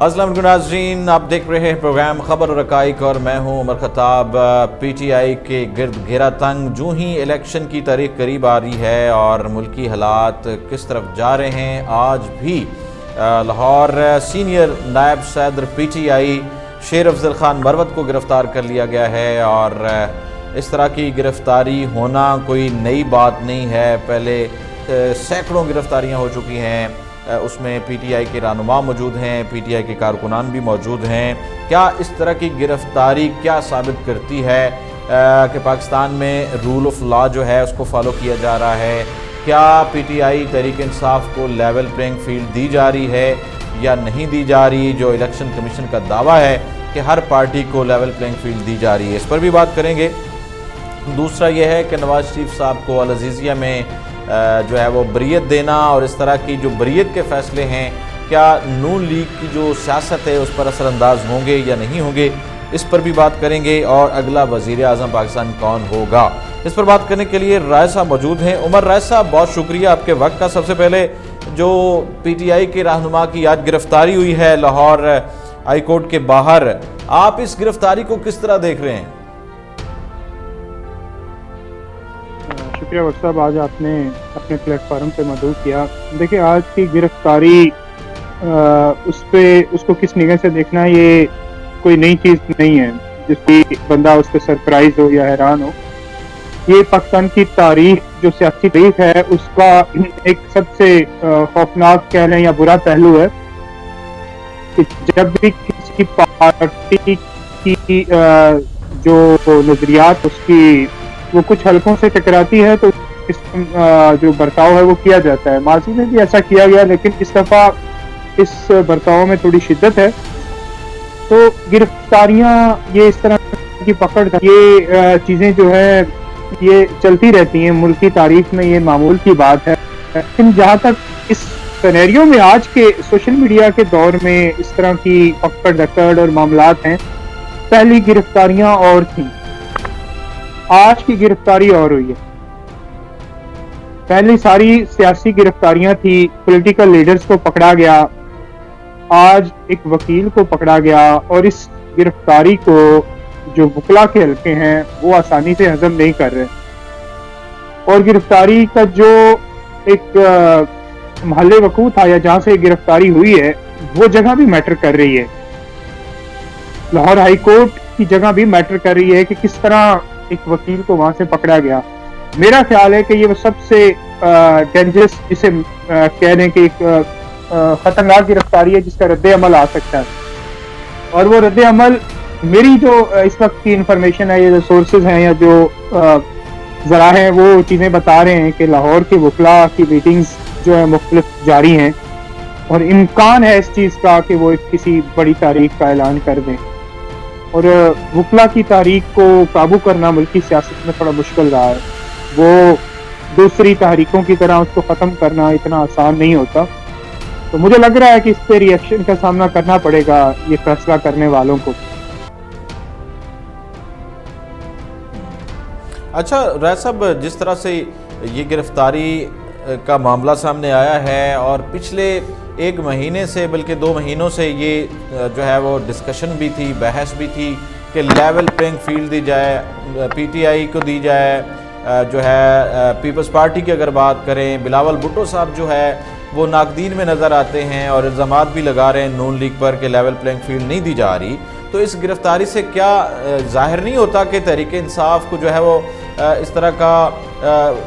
अस्सलाम वालेकुम नाज़रीन, आप देख रहे हैं प्रोग्राम खबर और हक़ाइक़ और मैं हूं उमर ख़त्ताब। पीटीआई के गिर्द घेरा तंग, जो ही इलेक्शन की तारीख करीब आ रही है और मुल्की हालात किस तरफ जा रहे हैं। आज भी लाहौर सीनियर नायब सदर पीटीआई शेर अफजल खान मरवत को गिरफ़्तार कर लिया गया है और इस तरह की गिरफ़्तारी होना कोई नई बात नहीं है। पहले सैकड़ों गिरफ़्तारियाँ हो चुकी हैं, उसमें पीटीआई के रहनुमा मौजूद हैं, पीटीआई के कारकुनान भी मौजूद हैं। क्या इस तरह की गिरफ़्तारी क्या साबित करती है कि पाकिस्तान में रूल ऑफ लॉ जो है उसको फॉलो किया जा रहा है? क्या पीटीआई तहरीक इंसाफ को लेवल प्लेइंग फील्ड दी जा रही है या नहीं दी जा रही? जो इलेक्शन कमीशन का दावा है कि हर पार्टी को लेवल प्लेइंग फील्ड दी जा रही है, इस पर भी बात करेंगे। दूसरा यह है कि नवाज शरीफ साहब को अल अज़ीज़िया में जो है वो बरीयत देना और इस तरह की जो बरीयत के फ़ैसले हैं, क्या नून लीग की जो सियासत है उस पर असरअंदाज होंगे या नहीं होंगे, इस पर भी बात करेंगे। और अगला वज़ीर आज़म पाकिस्तान कौन होगा, इस पर बात करने के लिए राय साहब मौजूद हैं। उमर राय साहब, बहुत शुक्रिया आपके वक्त का। सबसे पहले जो पीटीआई के रहनुमा की आज गिरफ़्तारी हुई है लाहौर हाई कोर्ट के बाहर, आप इस गिरफ़्तारी को किस तरह देख रहे हैं? शुक्रिया वक्त साहब, आज आपने अपने प्लेटफार्म पे मदऊ किया। देखिए, आज की गिरफ्तारी उसको किस निगाह से देखना, ये कोई नई चीज़ नहीं है जिसकी बंदा उस पर सरप्राइज हो या हैरान हो। ये पाकिस्तान की तारीख, जो सियासी तारीख है, उसका एक सबसे खौफनाक कह लें या बुरा पहलू है कि जब भी किसी पार्टी की जो नज़रियात उसकी वो कुछ हलकों से टकराती है तो इस जो बर्ताव है वो किया जाता है। माजी में भी ऐसा किया गया, लेकिन इस दफ़ा इस बर्ताव में थोड़ी शिद्दत है। तो गिरफ्तारियां, ये इस तरह की पकड़, ये चीज़ें जो है ये चलती रहती हैं मुल्क की तारीख में, ये मामूल की बात है। लेकिन जहाँ तक इस सिनेरियो में आज के सोशल मीडिया के दौर में इस तरह की पकड़ दकड़ और मामलात हैं, पहली गिरफ्तारियां और थी, आज की गिरफ्तारी और हुई है। पहली सारी सियासी गिरफ्तारियां थी, पॉलिटिकल लीडर्स को पकड़ा गया, आज एक वकील को पकड़ा गया और इस गिरफ्तारी को जो वकला के हल्के हैं वो आसानी से हजम नहीं कर रहे। और गिरफ्तारी का जो एक महल्ले वकू था या जहां से गिरफ्तारी हुई है, वो जगह भी मैटर कर रही है। लाहौर हाई कोर्ट की जगह भी मैटर कर रही है कि किस तरह एक वकील को वहां से पकड़ा गया। मेरा ख्याल है कि ये वो सबसे डेंजरस, जिसे कह लें कि एक खतरनाक गिरफ्तारी है जिसका रद्द अमल आ सकता है। और वो रद्द अमल, मेरी जो इस वक्त की इंफॉर्मेशन है, ये जो सोर्सेज हैं या जो जरा हैं, वो चीज़ें बता रहे हैं कि लाहौर के वकला की मीटिंग्स जो है मुख्तलिफ जारी हैं और इम्कान है इस चीज़ का कि वो किसी बड़ी तारीख का ऐलान कर दें। और वकला की तारीख को काबू करना मुल्की सियासत में थोड़ा मुश्किल रहा है। वो दूसरी तहरीकों की तरह उसको ख़त्म करना इतना आसान नहीं होता। तो मुझे लग रहा है कि इस पे रिएक्शन का सामना करना पड़ेगा ये फैसला करने वालों को। अच्छा राय साहब, जिस तरह से ये गिरफ्तारी का मामला सामने आया है और पिछले एक महीने से, बल्कि 2 महीनों से ये जो है वो डिस्कशन भी थी, बहस भी थी कि लेवल प्लेइंग फील्ड दी जाए, पीटीआई को दी जाए, जो है पीपल्स पार्टी की अगर बात करें, बिलावल भुट्टो साहब जो है वो नाकदीन में नज़र आते हैं और इल्ज़ामात भी लगा रहे हैं नून लीग पर कि लेवल प्लेइंग फील्ड नहीं दी जा रही। तो इस गिरफ्तारी से क्या ज़ाहिर नहीं होता कि तहरीक इंसाफ को जो है वो इस तरह का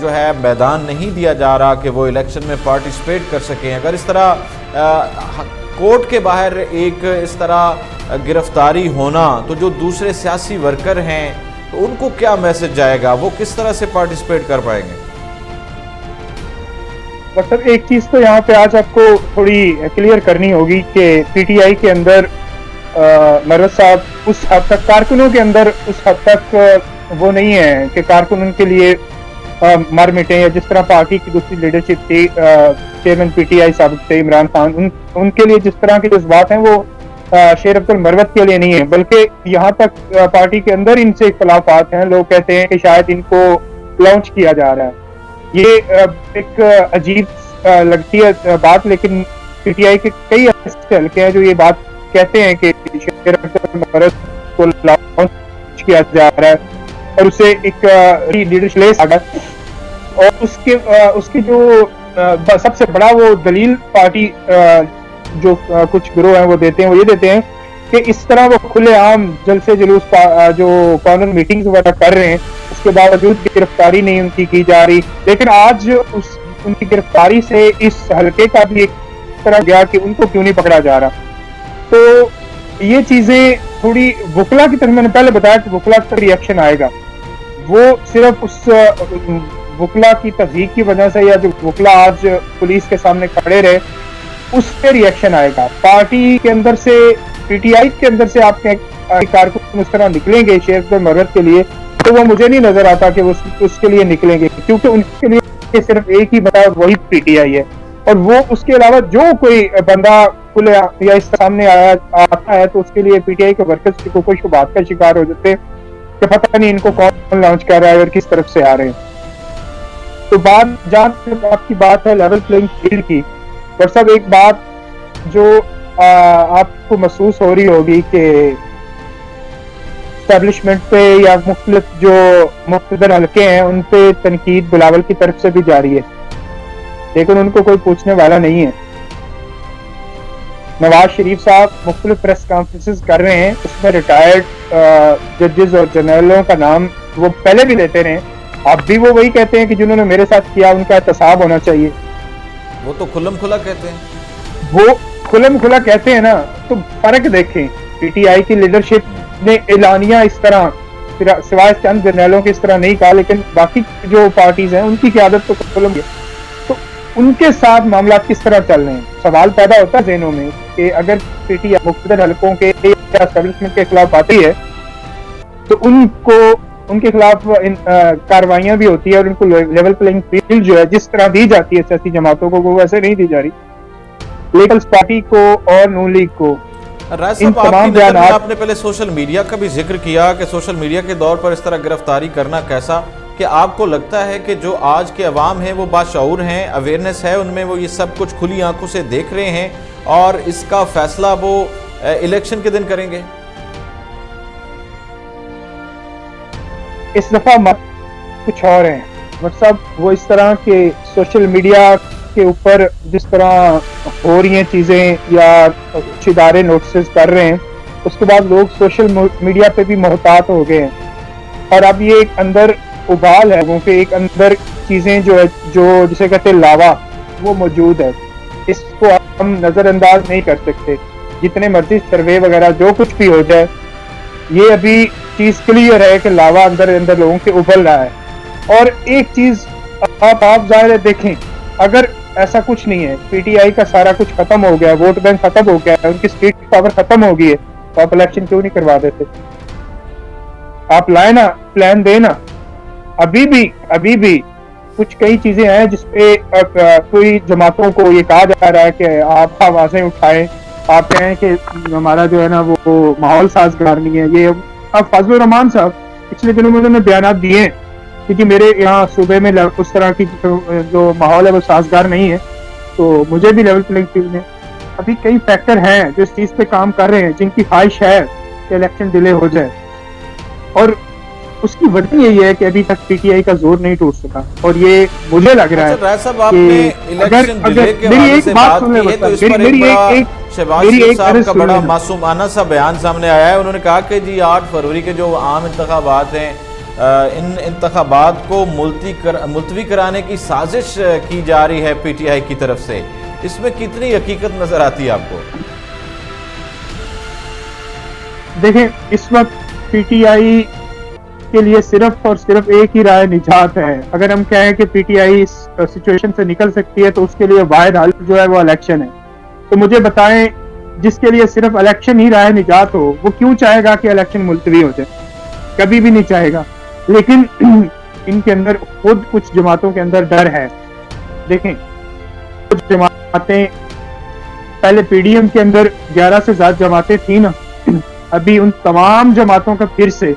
जो है मैदान नहीं दिया जा रहा कि वो इलेक्शन में पार्टिसिपेट कर सकें? अगर इस तरह कोर्ट के बाहर एक इस तरह गिरफ्तारी होना, तो जो दूसरे सियासी वर्कर हैं तो उनको क्या मैसेज जाएगा, वो किस तरह से पार्टिसिपेट कर पाएंगे? मतलब एक चीज़ तो यहाँ पे आज आपको थोड़ी क्लियर करनी होगी कि पीटीआई के अंदर मरवत साहब उस हद तक, कारकुनों के अंदर उस हद तक वो नहीं है कि कारकुन उनके लिए मर मिटे, या जिस तरह पार्टी की दूसरी लीडरशिप थी, चेयरमैन पीटीआई साहब थे इमरान खान, उनके लिए जिस तरह के जज्बात हैं वो शेर अब्दुल मरवत के लिए नहीं है। बल्कि यहाँ तक पार्टी के अंदर इनसे इख्तलाफात हैं। लोग कहते हैं कि शायद इनको लॉन्च किया जा रहा है। ये एक अजीब लगती है बात, लेकिन पीटीआई के कई ऐसे हल्के हैं जो ये बात کہتے ہیں کہ شیر اختر مرد کو لانچ کیا جا رہا ہے اور اسے ایک لیڈرشپ لے سکتا ہے، اور اس کے جو سب سے بڑا وہ دلیل پارٹی جو کچھ گروہ ہیں وہ دیتے ہیں، وہ یہ دیتے ہیں کہ اس طرح وہ کھلے عام جلسے جلوس جو کارنر میٹنگز وغیرہ کر رہے ہیں، اس کے باوجود گرفتاری نہیں ان کی جا رہی. لیکن آج ان کی گرفتاری سے اس حلقے کا بھی ایک طرح گیا کہ ان کو کیوں نہیں پکڑا جا رہا. تو یہ چیزیں تھوڑی وکلا کی طرف، میں نے پہلے بتایا کہ وکلا کا ریئیکشن آئے گا، وہ صرف اس وکلا کی تضحیق کی وجہ سے، یا جو وکلا آج پولیس کے سامنے کھڑے رہے اس پہ ریئیکشن آئے گا. پارٹی کے اندر سے، پی ٹی آئی کے اندر سے آپ کے کارکن اس طرح نکلیں گے شیر اختر مرد کے لیے، تو وہ مجھے نہیں نظر آتا کہ وہ اس کے لیے نکلیں گے، کیونکہ ان کے لیے صرف ایک ہی بتا، وہی پی ٹی آئی ہے. اور وہ اس کے علاوہ جو کوئی بندہ کھلے یا اس سامنے آتا ہے تو اس کے لیے پی ٹی آئی کے ورکرز کی کوئی شبہات کا شکار ہو جاتے کہ پتہ نہیں ان کو کون لانچ کر رہا ہے اور کس طرف سے آ رہے ہیں. تو بات جہاں آپ کی بات ہے لیول پلینگ فیلڈ کی، اور سب ایک بات جو آپ کو محسوس ہو رہی ہوگی کہ اسٹیبلشمنٹ پہ یا مختلف جو مقتدر حلقے ہیں ان پہ تنقید بلاول کی طرف سے بھی جاری ہے، لیکن ان کو کوئی پوچھنے والا نہیں ہے. نواز شریف صاحب مختلف پریس کانفرنسز کر رہے ہیں، اس میں ریٹائرڈ ججز اور جنرلوں کا نام وہ پہلے بھی لیتے رہے، اب بھی وہ وہی کہتے ہیں کہ جنہوں نے میرے ساتھ کیا ان کا احتساب ہونا چاہیے. وہ تو کھلم کھلا کہتے ہیں، وہ کھلم کھلا کہتے ہیں نا. تو فرق دیکھیں، پی ٹی آئی کی لیڈرشپ نے اعلانیہ اس طرح سوائے چند جرنیلوں کے اس طرح نہیں کہا، لیکن باقی جو پارٹیز ہیں ان کی قیادت تو کھلم ہے. تو ان کے ساتھ معاملات کس طرح چل رہے ہیں؟ سوال پیدا ہوتا ہے ذہنوں میں کہ اگر پی ٹی آئی مقتدر حلقوں کے یا اسٹیبلشمنٹ کے خلاف آتی ہے تو ان کے خلاف کاروائیاں بھی ہوتی ہے، اور ان کو لیول پلینگ فیلڈ جو ہے جس طرح دی جاتی ہے سیاسی جماعتوں کو وہ ویسے نہیں دی جا رہی. لیبلز پارٹی کو اور نون لیگ کو رائے صاحب، آپ کی نظر میں آپ نے پہلے سوشل میڈیا کا بھی ذکر کیا کہ سوشل میڈیا کے دور پر اس طرح گرفتاری کرنا کیسا، کہ آپ کو لگتا ہے کہ جو آج کے عوام ہیں وہ باشعور ہیں، اویئرنس ہے ان میں، وہ یہ سب کچھ کھلی آنکھوں سے دیکھ رہے ہیں اور اس کا فیصلہ وہ الیکشن کے دن کریں گے؟ اس دفعہ مت کچھ اور ہیں مطلب وہ اس طرح کے سوشل میڈیا کے اوپر جس طرح ہو رہی ہیں چیزیں یا کچھ ادارے نوٹسز کر رہے ہیں، اس کے بعد لوگ سوشل میڈیا پہ بھی محتاط ہو گئے ہیں، اور اب یہ ایک اندر ابال ہے لوگوں کے، ایک اندر چیزیں جو ہے جو جسے کہتے ہیں لاوا، وہ موجود ہے. اس کو ہم نظر انداز نہیں کر سکتے، جتنے مرضی سروے وغیرہ جو کچھ بھی ہو جائے. یہ ابھی چیز کلیئر ہے کہ لاوا اندر لوگوں کے ابل رہا ہے. اور ایک چیز آپ ظاہر ہے دیکھیں، اگر ایسا کچھ نہیں ہے، پی ٹی آئی کا سارا کچھ ختم ہو گیا، ووٹ بینک ختم ہو گیا، ان کی اسٹیٹ پاور ختم ہو گئی ہے، تو آپ الیکشن کیوں نہیں کروا دیتے؟ آپ لائیں نا، پلان دیں نا. ابھی بھی کچھ کئی چیزیں ہیں جس پہ کوئی جماعتوں کو یہ کہا جا رہا ہے کہ آپ آوازیں اٹھائیں، آپ کہیں کہ ہمارا جو ہے نا وہ ماحول سازگار نہیں ہے. یہ اب فضل الرحمان صاحب پچھلے دنوں میں انہوں نے بیانات دیے ہیں کیونکہ میرے یہاں صوبے میں اس طرح کی جو ماحول ہے وہ سازگار نہیں ہے، تو مجھے بھی لیول پلینگ فیلڈ میں ابھی کئی فیکٹر ہیں جو اس چیز پہ کام کر رہے ہیں، جن کی خواہش ہے کہ الیکشن ڈیلے ہو جائے. اور اس کی وجہ یہی ہے کہ ابھی تک پی ٹی آئی کا زور نہیں ٹوٹ سکا، اور یہ مجھے لگ رہا ہے کہ میری ایک بات سن لیں، شہباز شریف صاحب کا بڑا معصومانہ سا بیان سامنے آیا ہے. انہوں نے کہا کہ جی 8 فروری کے جو عام انتخابات ہیں، ان انتخابات کو ملتوی کرانے کی سازش کی جا رہی ہے پی ٹی آئی کی طرف سے. اس میں کتنی حقیقت نظر آتی ہے آپ کو؟ دیکھیں، اس وقت پی ٹی آئی کے لیے صرف اور صرف ایک ہی رائے نجات ہے. اگر ہم کہیں کہ P T I us situation سے نکل سکتی ہے تو اس کے لیے واحد حل جو ہے وہ الیکشن ہے. تو مجھے بتائیں، جس کے لیے صرف الیکشن ہی رائے نجات ہو، وہ کیوں چاہے گا کہ الیکشن ملتوی ہو جائے؟ کبھی بھی نہیں چاہے گا. لیکن ان کے اندر خود کچھ جماعتوں کے اندر ڈر ہے. دیکھیں، کچھ جماعتیں پہلے پی ڈی ایم کے اندر 11 سے زیادہ جماعتیں تھیں نا، ابھی ان تمام جماعتوں کا پھر سے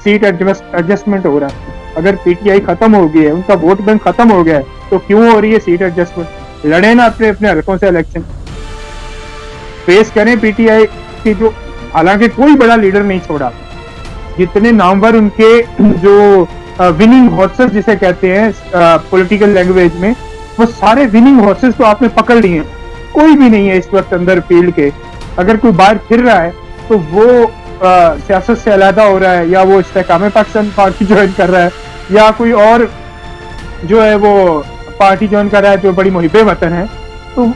سیٹ ایڈجسٹمنٹ ہو رہا ہے. اگر پی ٹی آئی ختم ہو گئی ہے، ان کا ووٹ بینک ختم ہو گیا ہے، تو کیوں ہو رہی ہے سیٹ ایڈجسٹمنٹ؟ لڑے نا اپنے حلقوں سے الیکشن، فیس کریں پی ٹی آئی के जो, हालांकि कोई बड़ा लीडर नहीं छोड़ा, जितने नामवर उनके जो विनिंग हॉर्सेस जिसे कहते हैं पॉलिटिकल लैंग्वेज में, वो सारे विनिंग हॉर्सेस तो आपने पकड़ लिए हैं। कोई भी नहीं है इस वक्त अंदर फील्ड के। अगर कोई बाहर फिर रहा है तो वो सियासत से अलहदा हो रहा है, या वो इस्तेकाम पाकिस्तान पार्टी ज्वाइन कर रहा है, या कोई और जो है वो पार्टी ज्वाइन कर रहा है जो बड़ी मुहिब्बे वतन है। तो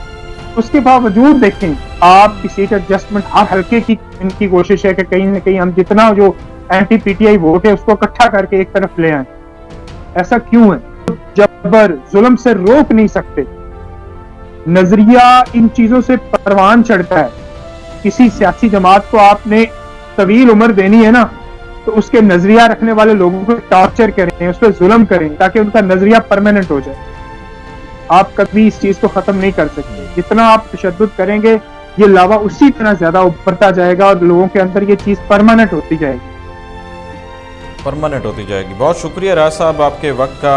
उसके बावजूद देखें आप की सीट एडजस्टमेंट हर हल्के की इनकी कोशिश है कि कहीं ना कहीं हम जितना जो एंटी पीटीआई वोट है उसको इकट्ठा करके एक तरफ ले आए। ऐसा क्यों है? जबर जुल्म से रोक नहीं सकते। नजरिया इन चीजों से परवान चढ़ता है। किसी सियासी जमात को आपने तवील उम्र देनी है ना, तो उसके नजरिया रखने वाले लोगों को टॉर्चर करें, उस पर जुल्म करें, ताकि उनका नजरिया परमानेंट हो जाए। आप कभी इस चीज को खत्म नहीं कर सकते। जितना आप तशद्दुद करेंगे ये लावा उसी तरह ज्यादा उभरता जाएगा और लोगों के अंदर ये चीज परमानेंट होती जाएगी। बहुत शुक्रिया राज साहब आपके वक्त का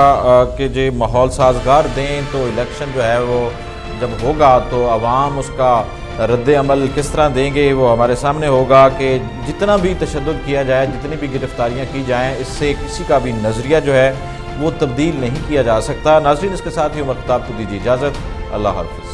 कि जो माहौल साजगार दें, तो इलेक्शन जो है वो जब होगा तो अवाम उसका रद्द अमल किस तरह देंगे वो हमारे सामने होगा कि जितना भी तशद्दुद किया जाए, जितनी भी गिरफ्तारियां की जाएं, इससे किसी का भी नज़रिया जो है वो तब्दील नहीं किया जा सकता। नाज़रीन, इसके साथ ही उमर खताब को दीजिए इजाज़त। अल्लाह हाफ़िज़।